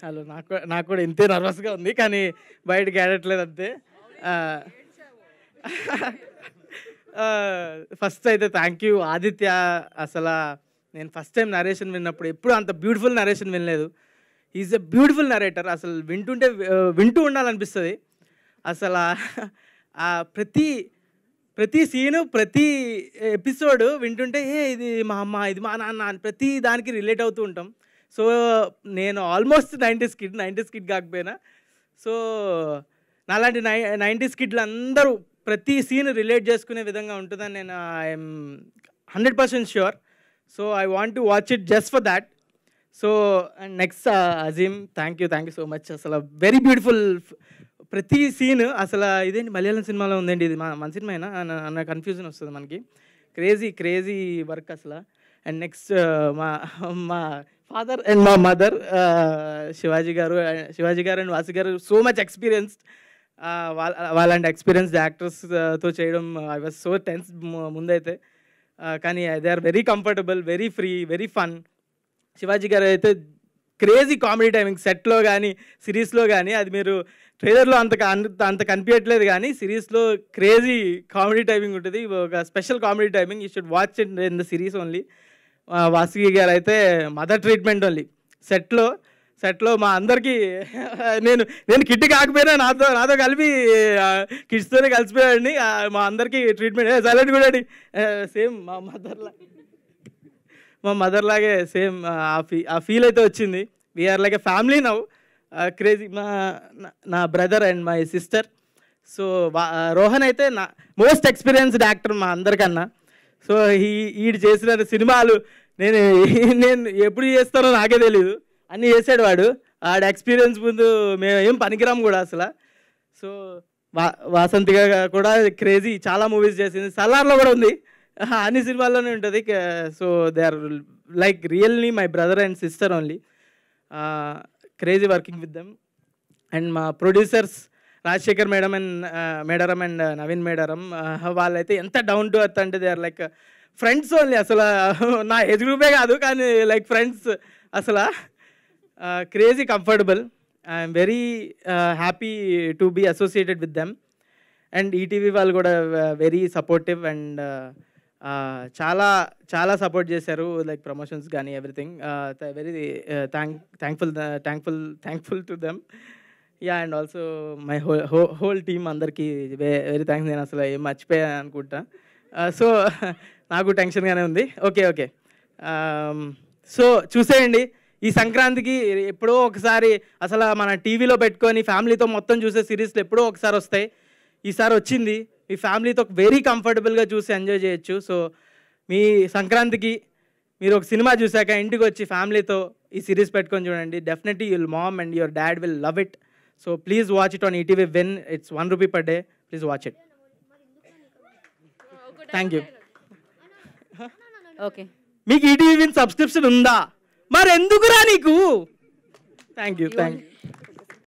Hello, నాకు కూడా ఇంతే నర్వస్గా ఉంది, కానీ బయటకి ఆడట్లేదు అంతే. ఫస్ట్ అయితే థ్యాంక్ యూ ఆదిత్య. అసలు నేను ఫస్ట్ టైం నరేషన్ విన్నప్పుడు ఎప్పుడు అంత బ్యూటిఫుల్ నరేషన్ వినలేదు. Is a beautiful narrator. అసలు వింటుంటే వింటూ ఉండాలనిపిస్తుంది. అసలు ప్రతి సీను, ప్రతి ఎపిసోడ్ వింటుంటే ఇది మా అమ్మ, ఇది మా నాన్న అని ప్రతి దానికి రిలేట్ అవుతూ ఉంటాం. సో నేను ఆల్మోస్ట్ 90s కిడ్ కాకపోయినా, సో నాలాంటి 90s కిడ్లు అందరూ ప్రతి సీన్ రిలేట్ చేసుకునే విధంగా ఉంటుందని నేను I'm 100% sure. So I want to watch it just for that. So and next Azeem, thank you so much. అసలు వెరీ బ్యూటిఫుల్ ప్రతి సీన్. అసలు ఇదేంటి మలయాళం సినిమాలో ఉందండి, ఇది మన సినిమా అన్న కన్ఫ్యూజన్ వస్తుంది మనకి. క్రేజీ వర్క్ అసలు. అండ్ నెక్స్ట్ మా ఫాదర్ అండ్ మా mother Shivaji garu and Vasu garu, so much experienced. వాళ్ళంటి ఎక్స్పీరియన్స్డ్ యాక్టర్స్తో చేయడం ఐ వాజ్ సో టెన్స్ ముందైతే, కానీ they are very comfortable, very free, very fun. Shivaji garu అయితే క్రేజీ కామెడీ టైమింగ్, సెట్లో కానీ సిరీస్లో కానీ. అది మీరు ట్రైలర్లో అంత కనిపించట్లేదు, కానీ సిరీస్లో క్రేజీ కామెడీ టైమింగ్ ఉంటుంది, ఒక special comedy timing. You should watch it in the series only. Vasuki గారు అయితే మదర్ ట్రీట్మెంట్ ఓన్లీ. సెట్లో మా అందరికీ నేను కిడ్ కాకపోయినా నాతో కలిపి కిడ్స్తోనే కలిసిపోయాడిని. మా అందరికీ ట్రీట్మెంట్ సైలెంట్ కూడా సేమ్ మా మదర్ లాగే సేమ్ ఆ ఫీల్ అయితే వచ్చింది. We're like a family now. Crazy. నా brother and my sister. So Rohan అయితే నా మోస్ట్ ఎక్స్పీరియన్స్డ్ యాక్టర్ మా అందరికన్నా. సో ఈడు చేసిన సినిమాలు నేను ఎప్పుడు చేస్తానో నాకే తెలీదు, అన్నీ చేసాడు వాడు. ఆడ ఎక్స్పీరియన్స్ ముందు మేము ఏం పనికిరాము కూడా అసలు. సో వాసంతిగా కూడా క్రేజీ, చాలా మూవీస్ చేసింది. సలార్లో కూడా ఉంది, అన్ని సినిమాల్లోనే ఉంటుంది. So they are like really my brother and sister only. Crazy working with them. And మా ప్రొడ్యూసర్స్ రాజశేఖర్ మేడారం అండ్ నవీన్ మేడారం, వాళ్ళైతే ఎంత డౌన్ టు ఎర్త్ అంటే they are like friends only. అసలు నా ఏజ్ గ్రూపే కాదు, కానీ లైక్ ఫ్రెండ్స్. అసలు crazy comfortable. I'm very happy to be associated with them. And ETV వాళ్ళు కూడా వెరీ సపోర్టివ్ అండ్ చాలా సపోర్ట్ చేశారు, లైక్ ప్రమోషన్స్ కానీ everything. Very thankful to them. Yeah, and also my whole team అందరికీ very thanks. నేను అసలు ఏం మర్చిపోయాను అనుకుంటా. సో నాకు టెన్షన్గానే ఉంది. ఓకే. సో చూసేయండి ఈ సంక్రాంతికి. ఎప్పుడో ఒకసారి అసలు మన టీవీలో పెట్టుకొని ఫ్యామిలీతో మొత్తం చూసే సిరీస్లు ఎప్పుడో ఒకసారి వస్తాయి. ఈసారి వచ్చింది, మీ ఫ్యామిలీతో వెరీ కంఫర్టబుల్గా చూసి ఎంజాయ్ చేయొచ్చు. సో మీ సంక్రాంతికి మీరు ఒక సినిమా చూసాక ఇంటికి వచ్చి ఫ్యామిలీతో ఈ సిరీస్ పెట్టుకొని చూడండి. Definitely your mom and your dad will love it. So please watch it on ETV when it's ₹1 per day. Please watch it. Thank you. Okay, మీకు ఈటీవీ విన్ సబ్స్క్రిప్షన్ ఉందా? మరి ఎందుకురా నీకు? Thank you.